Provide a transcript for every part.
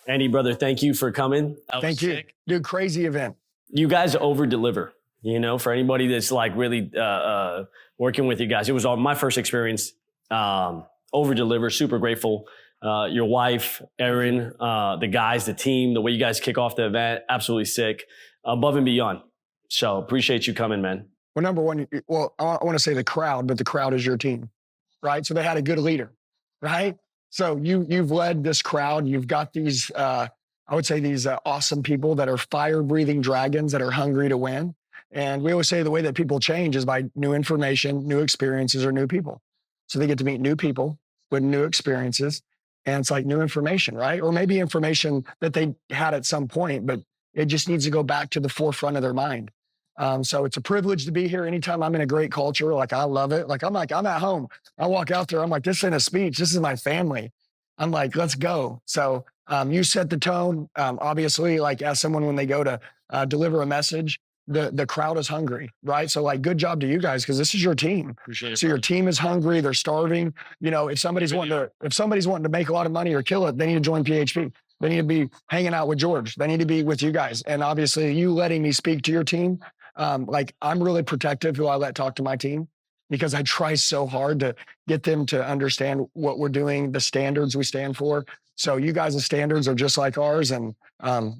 Andy, brother, thank you for coming. Thank you. Dude, crazy event. You guys over deliver, for anybody that's like really working with you guys. It was my first experience, over deliver, super grateful. Your wife, Erin, the guys, the team, the way you guys kick off the event, absolutely sick, above and beyond. So appreciate you coming, man. Well, number one, I want to say the crowd, but the crowd is your team, right? So they had a good leader, right? So you've led this crowd. You've got these, I would say these awesome people that are fire-breathing dragons that are hungry to win. And we always say the way that people change is by new information, new experiences, or new people. So they get to meet new people with new experiences. And it's like new information, right? Or maybe information that they had at some point, but it just needs to go back to the forefront of their mind. So it's a privilege to be here. Anytime I'm in a great culture, I love it. I'm at home. I walk out there. I'm like, this isn't a speech. This is my family. I'm like, let's go. So you set the tone. Obviously, as someone, when they go to deliver a message, the crowd is hungry, right? So good job to you guys, because this is your team. Appreciate it. So your team is hungry. They're starving. If somebody's wanting to make a lot of money or kill it, they need to join PHP. They need to be hanging out with George. They need to be with you guys. And obviously, you letting me speak to your team. I'm really protective who I let talk to my team, because I try so hard to get them to understand what we're doing, the standards we stand for. So you guys' standards are just like ours. And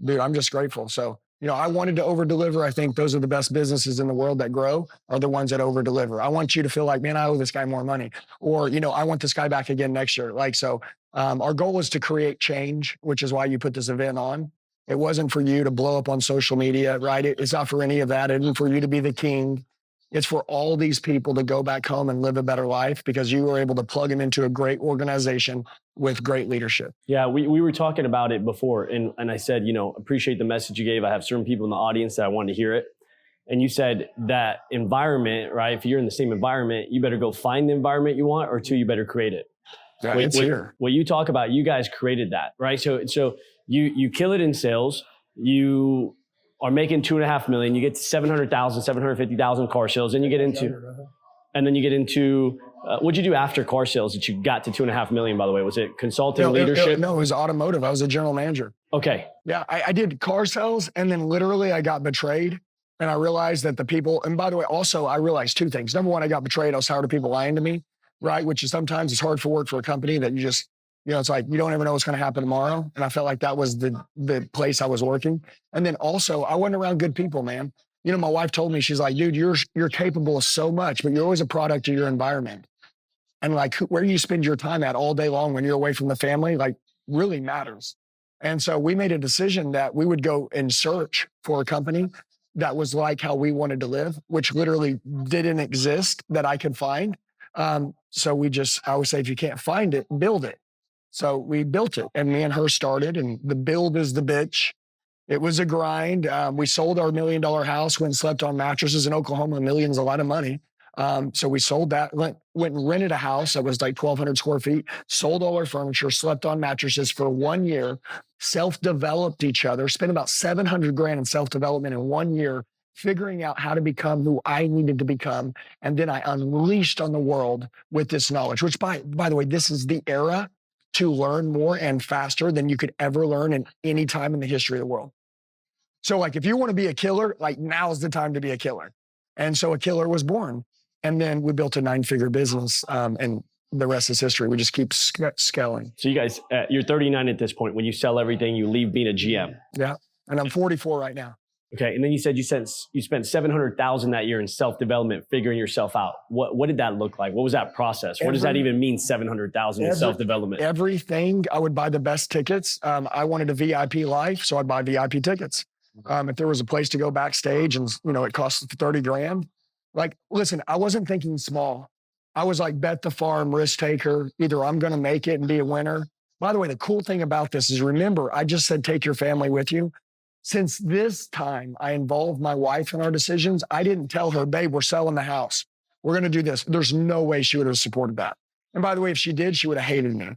dude, I'm just grateful. So, I wanted to over deliver. I think those are the best businesses in the world that grow, are the ones that over deliver. I want you to feel like, man, I owe this guy more money, or, I want this guy back again next year. Our goal is to create change, which is why you put this event on. It wasn't for you to blow up on social media, right? It's not for any of that. It isn't for you to be the king. It's for all these people to go back home and live a better life, because you were able to plug them into a great organization with great leadership. Yeah, we were talking about it before, and I said, appreciate the message you gave. I have certain people in the audience that I wanted to hear it. And you said that environment, right? If you're in the same environment, you better go find the environment you want, or two, you better create it. Yeah, it's here. What you talk about, you guys created that, right? So you kill it in sales. You are making $2.5 million. You get to 700,000, 750,000 car sales. Then you get into, what'd you do after car sales that you got to 2.5 million, by the way? Was it consulting, leadership? No, it was automotive. I was a general manager. Okay. Yeah, I did car sales, and then literally I got betrayed. And I realized that the people, and by the way, also I realized two things. Number one, I got betrayed. I was tired of people lying to me, right? Which is sometimes it's hard for work for a company that you just, it's like, you don't ever know what's going to happen tomorrow. And I felt like that was the place I was working. And then also I wasn't around good people, man. My wife told me, she's like, dude, you're capable of so much, but you're always a product of your environment. And where you spend your time at all day long when you're away from the family, really matters. And so we made a decision that we would go and search for a company that was like how we wanted to live, which literally didn't exist that I could find. So I would say, if you can't find it, build it. So we built it, and me and her started, and the build is the bitch. It was a grind. We sold our $1 million house, went and slept on mattresses in Oklahoma. $1 million's a lot of money. So we sold that, went and rented a house that was 1,200 square feet, sold all our furniture, slept on mattresses for 1 year, self-developed each other, spent about $700,000 in self-development in 1 year, figuring out how to become who I needed to become. And then I unleashed on the world with this knowledge, which by the way, this is the era to learn more and faster than you could ever learn in any time in the history of the world. So if you want to be a killer, now's the time to be a killer. And so a killer was born. And then we built a 9-figure business, and the rest is history. We just keep scaling. So you guys, you're 39 at this point. When you sell everything, you leave being a GM. Yeah. And I'm 44 right now. Okay. And then you said you spent 700,000 that year in self-development, figuring yourself out. What did that look like? What was that process? What does that even mean, 700,000 in self-development? Everything. I would buy the best tickets. I wanted a VIP life, so I'd buy VIP tickets. If there was a place to go backstage and, it costs $30,000. Listen, I wasn't thinking small. I was bet the farm, risk taker. Either I'm going to make it and be a winner. By the way, the cool thing about this is, remember, I just said, take your family with you. Since this time I involved my wife in our decisions, I didn't tell her, babe, we're selling the house. We're going to do this. There's no way she would have supported that. And by the way, if she did, she would have hated me.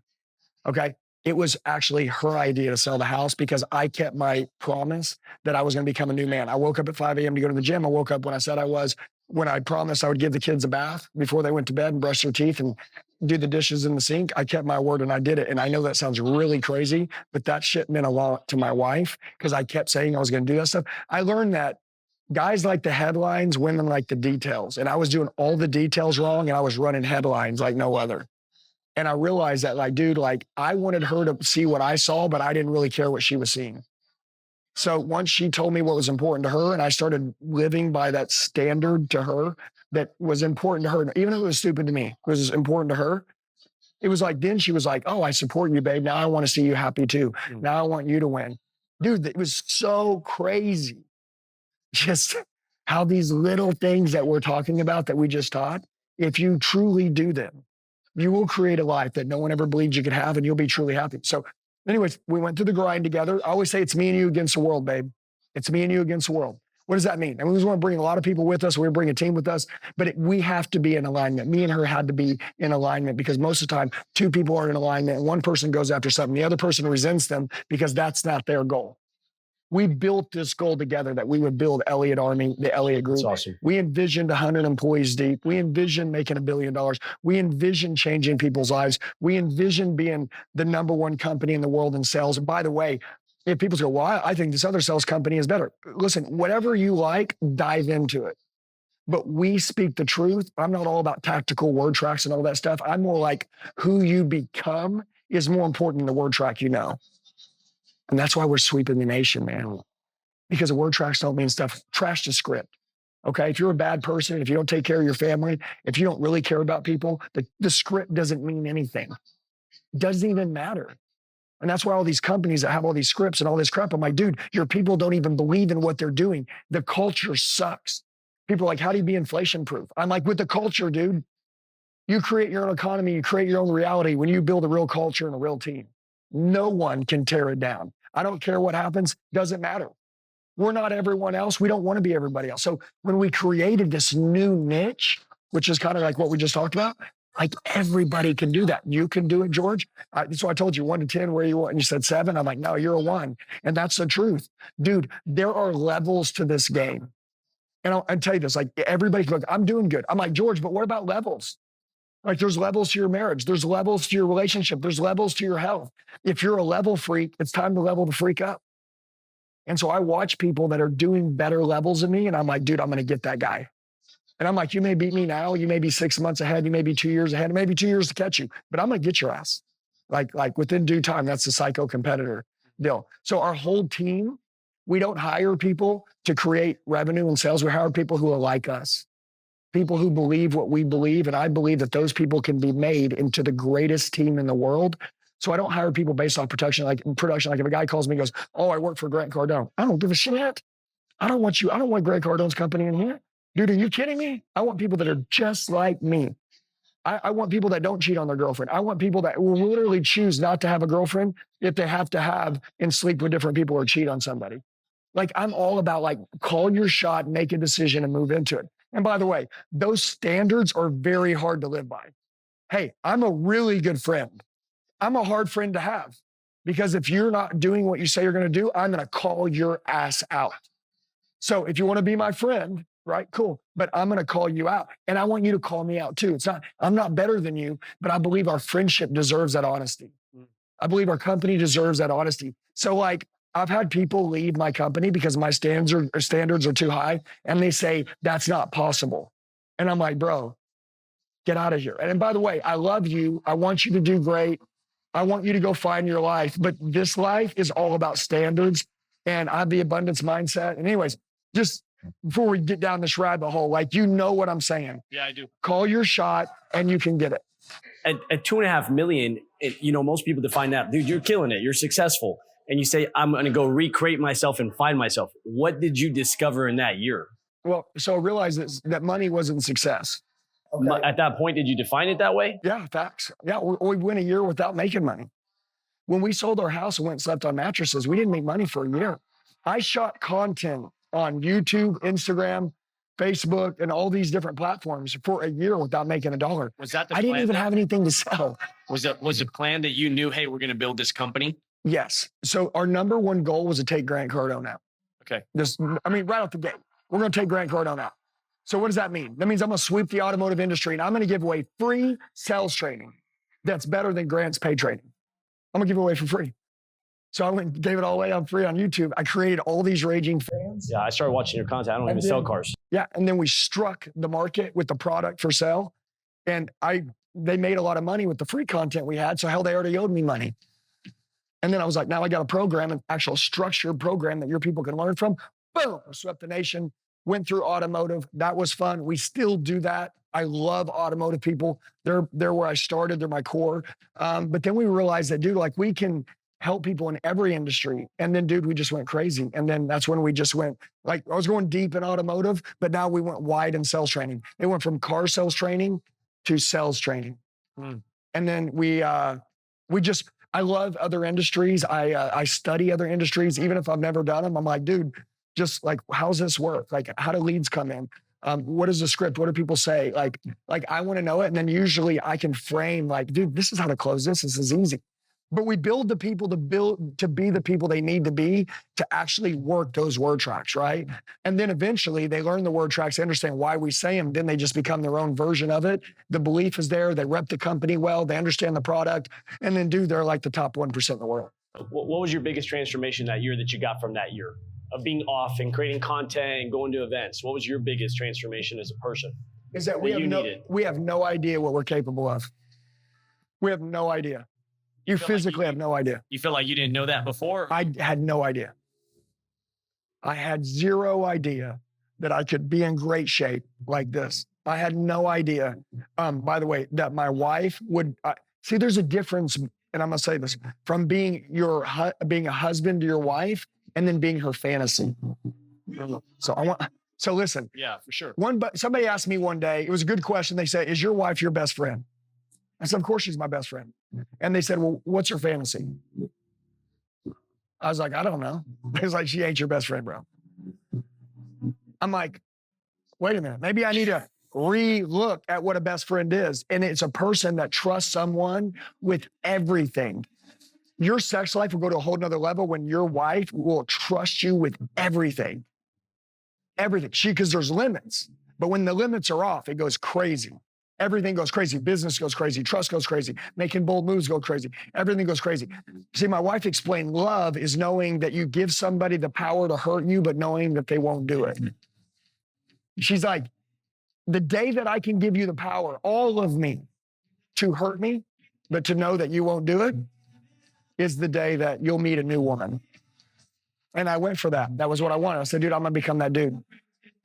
Okay. It was actually her idea to sell the house, because I kept my promise that I was going to become a new man. I woke up at 5 a.m. to go to the gym. I woke up when I said I was. When I promised I would give the kids a bath before they went to bed and brush their teeth and do the dishes in the sink. I kept my word and I did it. And I know that sounds really crazy, but that shit meant a lot to my wife because I kept saying I was going to do that stuff. I learned that guys like the headlines, women like the details. And I was doing all the details wrong and I was running headlines like no other. And I realized that, like, dude, like I wanted her to see what I saw, but I didn't really care what she was seeing. So once she told me what was important to her and I started living by that standard to her that was important to her, even if it was stupid to me, it was important to her. It was like, then she was like, oh, I support you, babe. Now I want to see you happy too. Now I want you to win. Dude, it was so crazy. Just how these little things that we're talking about that we just taught, if you truly do them, you will create a life that no one ever believed you could have and you'll be truly happy. So anyways, we went through the grind together. I always say it's me and you against the world, babe. It's me and you against the world. What does that mean? And we just want to bring a lot of people with us. We're bring a team with us, but we have to be in alignment. Me and her had to be in alignment because most of the time, two people are in alignment and one person goes after something. The other person resents them because that's not their goal. We built this goal together that we would build Elliott Army, the Elliott Group. That's awesome. We envisioned 100 employees deep. We envisioned making $1 billion. We envisioned changing people's lives. We envisioned being the #1 company in the world in sales. And by the way, if people go, well, I think this other sales company is better. Listen, whatever you like, dive into it. But we speak the truth. I'm not all about tactical word tracks and all that stuff. I'm more like who you become is more important than the word track you know. And that's why we're sweeping the nation, man. Because the word tracks don't mean stuff. Trash the script. Okay. If you're a bad person, if you don't take care of your family, if you don't really care about people, the script doesn't mean anything. It doesn't even matter. And that's why all these companies that have all these scripts and all this crap, I'm like, dude, your people don't even believe in what they're doing. The culture sucks. People are like, how do you be inflation proof? I'm like, with the culture, dude. You create your own economy, you create your own reality when you build a real culture and a real team. No one can tear it down. I don't care what happens, doesn't matter. We're not everyone else. We don't want to be everybody else. So when we created this new niche, which is kind of like what we just talked about, like everybody can do that. You can do it, George. So I told you 1 to 10, where you want, and you said 7. I'm like, no, you're a 1. And that's the truth. Dude, there are levels to this game. And I'll tell you this, like everybody can look, I'm doing good. I'm like, George, but what about levels? Like there's levels to your marriage. There's levels to your relationship. There's levels to your health. If you're a level freak, it's time to level the freak up. And so I watch people that are doing better levels than me. And I'm like, dude, I'm going to get that guy. And I'm like, you may beat me now. You may be 6 months ahead. You may be 2 years ahead. Maybe 2 years to catch you, but I'm going to get your ass. Like within due time. That's the psycho competitor deal. So our whole team, we don't hire people to create revenue and sales. We hire people who are like us. People who believe what we believe. And I believe that those people can be made into the greatest team in the world. So I don't hire people based on production. Like if a guy calls me and goes, oh, I work for Grant Cardone. I don't give a shit. I don't want Grant Cardone's company in here. Dude, are you kidding me? I want people that are just like me. I want people that don't cheat on their girlfriend. I want people that will literally choose not to have a girlfriend if they have to have and sleep with different people or cheat on somebody. Like I'm all about like call your shot, make a decision and move into it. And by the way, those standards are very hard to live by. Hey, I'm a really good friend. I'm a hard friend to have because if you're not doing what you say you're going to do, I'm going to call your ass out. So if you want to be my friend, right? Cool. But I'm going to call you out and I want you to call me out too. I'm not better than you, but I believe our friendship deserves that honesty. I believe our company deserves that honesty. So like, I've had people leave my company because my standards are too high and they say, that's not possible. And I'm like, bro, get out of here. And by the way, I love you. I want you to do great. I want you to go find your life. But this life is all about standards and I have the abundance mindset. And anyways, just before we get down this rabbit hole, like, you know what I'm saying. Yeah, I do. Call your shot and you can get it. At 2.5 million, most people define that, dude, you're killing it. You're successful. And you say, I'm going to go recreate myself and find myself. What did you discover in that year? Well, so I realized that money wasn't success. Okay. At that point, did you define it that way? Yeah, facts. Yeah, we went a year without making money. When we sold our house and went and slept on mattresses, we didn't make money for a year. I shot content on YouTube, Instagram, Facebook, and all these different platforms for a year without making $1. Was that the I plan? didn't even have anything to sell. Was the plan that you knew, hey, we're going to build this company? Yes. So our #1 goal was to take Grant Cardone out. Okay. Right off the gate, we're going to take Grant Cardone out. So what does that mean? That means I'm going to sweep the automotive industry and I'm going to give away free sales training that's better than Grant's paid training. I'm going to give it away for free. So I went and gave it all away on free on YouTube. I created all these raging fans. Yeah, I started watching your content. I don't even sell cars. Yeah, and then we struck the market with the product for sale. And they made a lot of money with the free content we had. So hell, they already owed me money. And then I was like, now I got a program, an actual structured program that your people can learn from. Boom, I swept the nation, went through automotive. That was fun. We still do that. I love automotive people. They're where I started. They're my core. But then we realized that, dude, like we can help people in every industry. And then, dude, we just went crazy. And then that's when we just went, like, I was going deep in automotive, but now we went wide in sales training. It went from car sales training to sales training. And then I love other industries. I study other industries, even if I've never done them. I'm like, dude, just like, how's this work? Like, how do leads come in? What is the script? What do people say? Like I want to know it. And then usually I can frame like, dude, this is how to close this. This is easy. But we build the people to be the people they need to be to actually work those word tracks, right? And then eventually they learn the word tracks, they understand why we say them. Then they just become their own version of it. The belief is there. They rep the company well. They understand the product. And then, dude, they're like the top 1% in the world. What was your biggest transformation that year that you got from that year of being off and creating content and going to events? What was your biggest transformation as a person? Is that we have no idea what we're capable of. We have no idea. You physically have no idea. You feel like you didn't know that before? I had no idea. I had zero idea that I could be in great shape like this. I had no idea, by the way, that my wife would see. There's a difference, and I'm gonna say this: from being being a husband to your wife, and then being her fantasy. So listen. Yeah, for sure. Somebody asked me one day. It was a good question. They said, "Is your wife your best friend?" I said, "Of course she's my best friend." And they said, "Well, what's your fantasy?" I was like, "I don't know." It's like, "She ain't your best friend, bro." I'm like, wait a minute. Maybe I need to re-look at what a best friend is. And it's a person that trusts someone with everything. Your sex life will go to a whole nother level when your wife will trust you with everything. Everything. Because there's limits. But when the limits are off, it goes crazy. Everything goes crazy. Business goes crazy. Trust goes crazy. Making bold moves go crazy. Everything goes crazy. See, my wife explained love is knowing that you give somebody the power to hurt you, but knowing that they won't do it. She's like, the day that I can give you the power, all of me, to hurt me, but to know that you won't do it, is the day that you'll meet a new woman. And I went for that. That was what I wanted. I said, dude, I'm going to become that dude.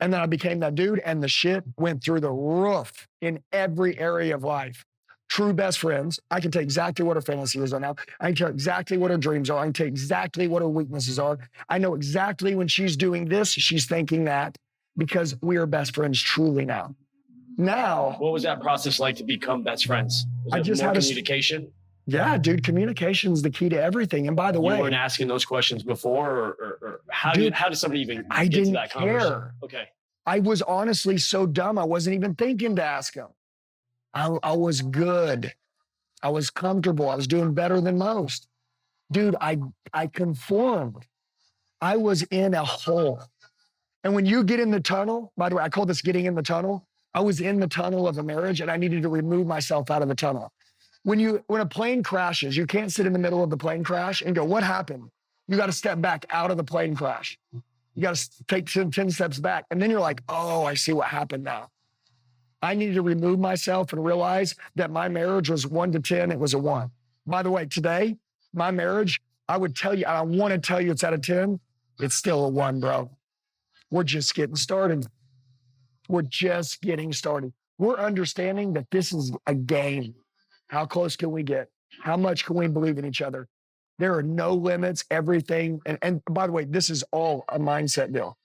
And then I became that dude, and the shit went through the roof in every area of life. True best friends. I can tell exactly what her fantasies are now. I can tell exactly what her dreams are. I can tell exactly what her weaknesses are. I know exactly when she's doing this, she's thinking that, because we are best friends truly now. Now. What was that process like to become best friends? Was I just had communication? Yeah, dude, communication is the key to everything. And by the way, you weren't asking those questions before, or how did somebody even get to that conversation? Care. Okay. I was honestly so dumb. I wasn't even thinking to ask him. I was good. I was comfortable. I was doing better than most. Dude, I conformed. I was in a hole. And when you get in the tunnel, by the way, I call this getting in the tunnel. I was in the tunnel of a marriage and I needed to remove myself out of the tunnel. When a plane crashes, you can't sit in the middle of the plane crash and go, what happened? You got to step back out of the plane crash. You got to take 10 steps back. And then you're like, oh, I see what happened now. I needed to remove myself and realize that my marriage was 1 to 10. It was a 1. By the way, today, my marriage, I would tell you, I want to tell you it's out of 10. It's still a 1, bro. We're just getting started. We're just getting started. We're understanding that this is a game. How close can we get? How much can we believe in each other? There are no limits, everything. And by the way, this is all a mindset deal.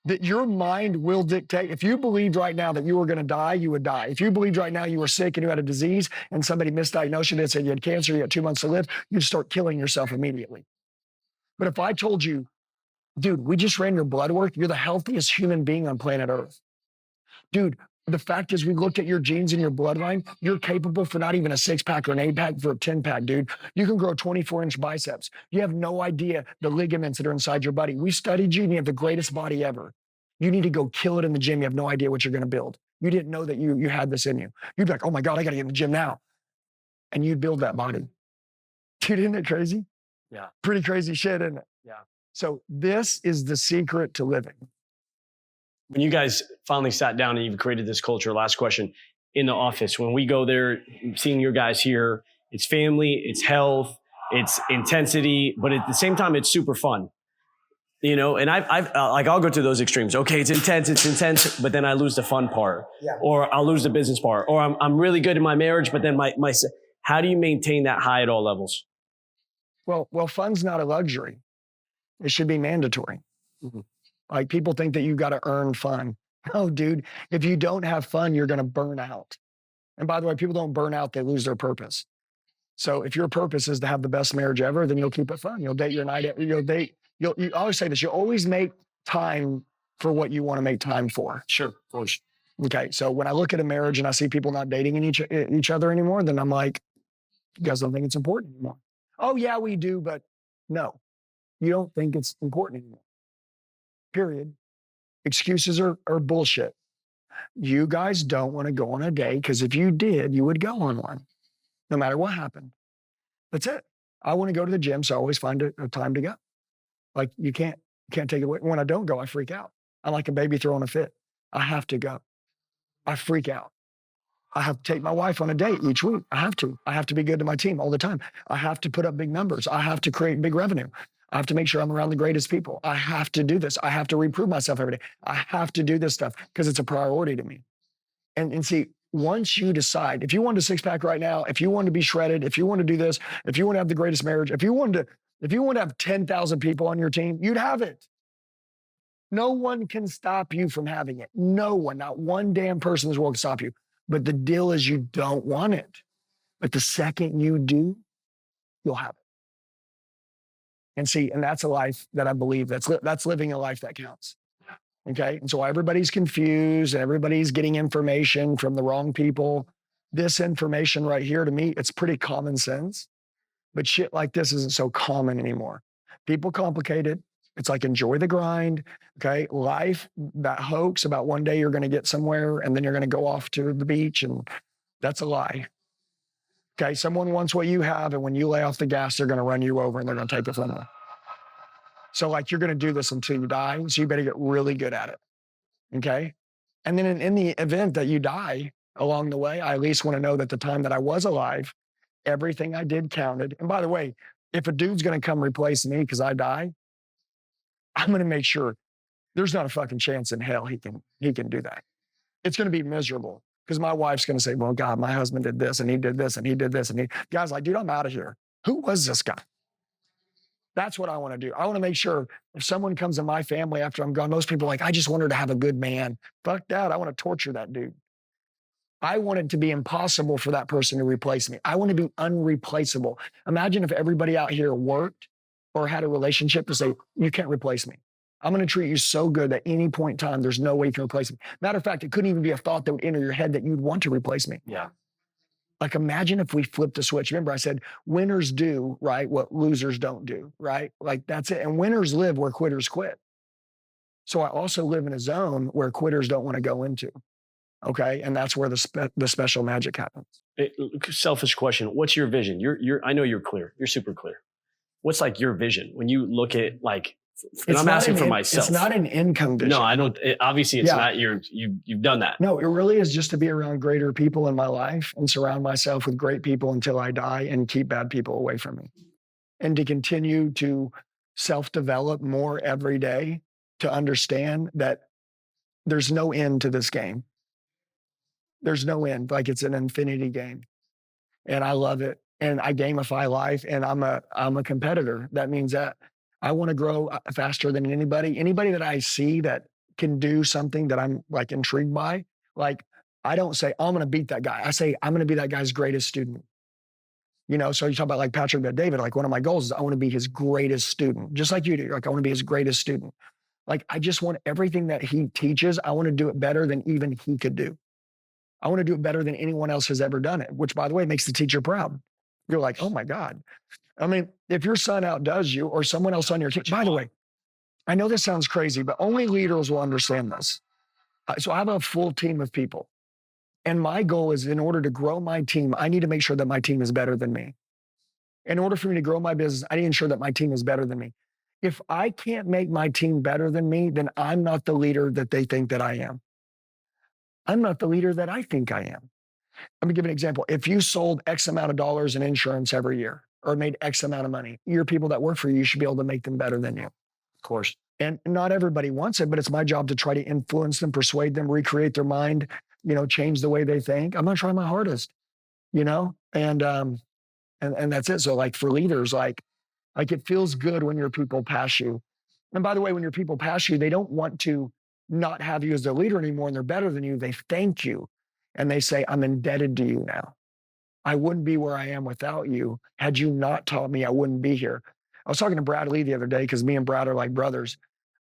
That your mind will dictate. If you believed right now that you were going to die, you would die. If you believed right now you were sick and you had a disease and somebody misdiagnosed you and said you had cancer, you had 2 months to live, you'd start killing yourself immediately. But if I told you, dude, we just ran your blood work, you're the healthiest human being on planet Earth. Dude, the fact is we looked at your genes and your bloodline. You're capable for not even a 6-pack or an 8-pack, for a 10-pack, dude. You can grow 24-inch biceps. You have no idea the ligaments that are inside your body. We studied you and you have the greatest body ever. You need to go kill it in the gym. You have no idea what you're going to build. You didn't know that you had this in you. You'd be like, oh my God, I got to get in the gym now. And you'd build that body. Dude, isn't it crazy? Yeah. Pretty crazy shit, isn't it? Yeah. So this is the secret to living. When you guys finally sat down and you've created this culture, last question, in the office, when we go there, seeing your guys here, it's family, it's health, it's intensity, but at the same time, it's super fun. You know, and I've like, I'll go to those extremes. Okay, it's intense, but then I lose the fun part, or I'll lose the business part, or I'm really good in my marriage, but then my how do you maintain that high at all levels? Well, fun's not a luxury. It should be mandatory. Mm-hmm. Like people think that you got to earn fun. Oh, dude, if you don't have fun, you're going to burn out. And by the way, people don't burn out, they lose their purpose. So if your purpose is to have the best marriage ever, then you'll keep it fun. You'll date your night, you always say this, you always make time for what you want to make time for. Sure, of course. Okay, so when I look at a marriage and I see people not dating each other anymore, then I'm like, you guys don't think it's important anymore. Oh yeah, we do, but no, you don't think it's important anymore. Period. Excuses are bullshit. You guys don't want to go on a date because if you did, you would go on one, no matter what happened. That's it. I want to go to the gym, so I always find a time to go. Like you can't take it away. When I don't go, I freak out. I'm like a baby throwing a fit. I have to go. I freak out. I have to take my wife on a date each week. I have to. I have to be good to my team all the time. I have to put up big numbers. I have to create big revenue. I have to make sure I'm around the greatest people. I have to do this. I have to reprove myself every day. I have to do this stuff because it's a priority to me. And see, once you decide, if you want a six pack right now, if you want to be shredded, if you want to do this, if you want to have the greatest marriage, if you want to have 10,000 people on your team, you'd have it. No one can stop you from having it. No one, not one damn person in this world can stop you. But the deal is you don't want it. But the second you do, you'll have it. And see, and that's a life that I believe that's living a life that counts. Okay. And so everybody's confused and everybody's getting information from the wrong people. This information right here, to me, it's pretty common sense, but shit like this isn't so common anymore. People complicate it. It's like, enjoy the grind. Okay. Life, that hoax about one day you're going to get somewhere and then you're going to go off to the beach, and that's a lie. Okay. Someone wants what you have, and when you lay off the gas, they're going to run you over and they're going to take it from you. So like, you're going to do this until you die. So you better get really good at it. Okay. And then in the event that you die along the way, I at least want to know that the time that I was alive, everything I did counted. And by the way, if a dude's going to come replace me because I die, I'm going to make sure there's not a fucking chance in hell he can do that. It's going to be miserable because my wife's going to say, well, God, my husband did this and he did this and he did this. And God's like, dude, I'm out of here. Who was this guy? That's what I want to do. I want to make sure if someone comes in my family after I'm gone, most people are like, I just want her to have a good man. Fuck that. I want to torture that dude. I want it to be impossible for that person to replace me. I want to be unreplaceable. Imagine if everybody out here worked or had a relationship to say, you can't replace me. I'm going to treat you so good that any point in time, there's no way you can replace me. Matter of fact, it couldn't even be a thought that would enter your head that you'd want to replace me. Yeah. Like, imagine if we flipped the switch. Remember, I said, winners do, right, what losers don't do, right? Like, that's it. And winners live where quitters quit. So I also live in a zone where quitters don't want to go into. Okay. And that's where the special magic happens. Selfish question. What's your vision? I know you're clear. You're super clear. What's like your vision when you look at like, and I'm asking for myself. It's not an income vision. No, I don't. Obviously, it's not. You've done that. No, it really is just to be around greater people in my life and surround myself with great people until I die and keep bad people away from me. And to continue to self-develop more every day to understand that there's no end to this game. There's no end. Like, it's an infinity game. And I love it. And I gamify life, and I'm a competitor. That means that I want to grow faster than anybody that I see that can do something that I'm like intrigued by. Like, I don't say, oh, I'm going to beat that guy. I say, I'm going to be that guy's greatest student. You know, so you talk about like Patrick Bet-David, like one of my goals is I want to be his greatest student, just like you do. Like, I want to be his greatest student. Like, I just want everything that he teaches. I want to do it better than even he could do. I want to do it better than anyone else has ever done it, which, by the way, makes the teacher proud. You're like, oh my God. I mean, if your son outdoes you or someone else on your team, by the way, I know this sounds crazy, but only leaders will understand this. So I have a full team of people. And my goal is, in order to grow my team, I need to make sure that my team is better than me. In order for me to grow my business, I need to ensure that my team is better than me. If I can't make my team better than me, then I'm not the leader that they think that I am. I'm not the leader that I think I am. Let me give an example. If you sold X amount of dollars in insurance every year or made X amount of money, your people that work for you, you should be able to make them better than you. Of course. And not everybody wants it, but it's my job to try to influence them, persuade them, recreate their mind, change the way they think. I'm going to try my hardest, and that's it. So like for leaders, like it feels good when your people pass you. And by the way, when your people pass you, they don't want to not have you as their leader anymore and they're better than you. They thank you and they say, I'm indebted to you now. I wouldn't be where I am without you. Had you not taught me, I wouldn't be here. I was talking to Brad Lee the other day because me and Brad are like brothers.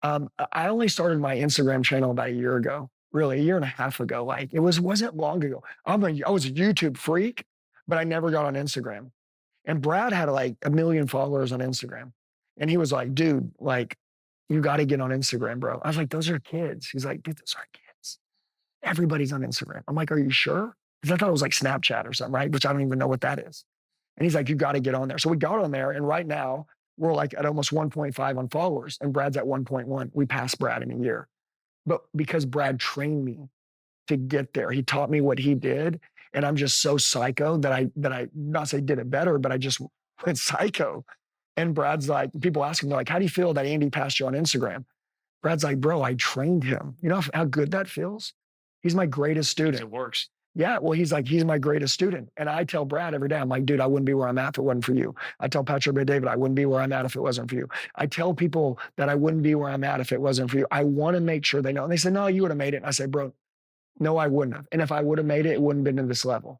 I only started my Instagram channel about a year ago, really a year and a half ago. Like wasn't long ago. I was a YouTube freak, but I never got on Instagram. And Brad had like 1 million followers on Instagram. And he was like, dude, like, you got to get on Instagram, bro. I was like, those are kids. He's like, dude, those aren't kids. Everybody's on Instagram. I'm like, are you sure? Because I thought it was like Snapchat or something, right? Which I don't even know what that is. And he's like, you got to get on there. So we got on there. And right now, we're like at almost 1.5 on followers. And Brad's at 1.1. We passed Brad in a year. But because Brad trained me to get there, he taught me what he did. And I'm just so psycho that I not say did it better, but I just went psycho. And Brad's like, people ask him, they're like, how do you feel that Andy passed you on Instagram? Brad's like, bro, I trained him. You know how good that feels? He's my greatest student. It works. Yeah, well, he's my greatest student. And I tell Brad every day, I'm like, dude, I wouldn't be where I'm at if it wasn't for you. I tell Patrick David, I wouldn't be where I'm at if it wasn't for you. I tell people that I wouldn't be where I'm at if it wasn't for you. I want to make sure they know. And they say, no, you would have made it. And I say, bro, no, I wouldn't have. And if I would have made it, it wouldn't have been to this level.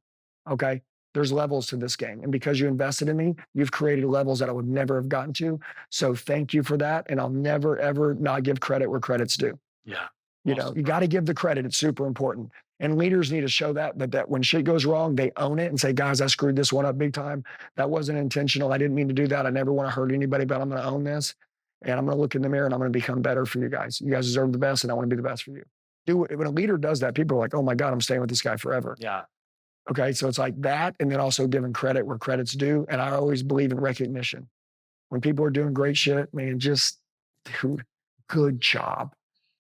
Okay. There's levels to this game. And because you invested in me, you've created levels that I would never have gotten to. So thank you for that. And I'll never, ever not give credit where credit's due. Yeah. You got to give the credit. It's super important. And leaders need to show that when shit goes wrong, they own it and say, guys, I screwed this one up big time. That wasn't intentional. I didn't mean to do that. I never want to hurt anybody, but I'm going to own this. And I'm going to look in the mirror and I'm going to become better for you guys. You guys deserve the best and I want to be the best for you. When a leader does that, people are like, oh my God, I'm staying with this guy forever. Yeah. Okay. So it's like that. And then also giving credit where credit's due. And I always believe in recognition. When people are doing great shit, man, just dude, good job.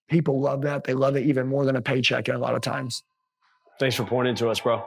People love that. They love it even more than a paycheck a lot of times. Thanks for pouring into us, bro.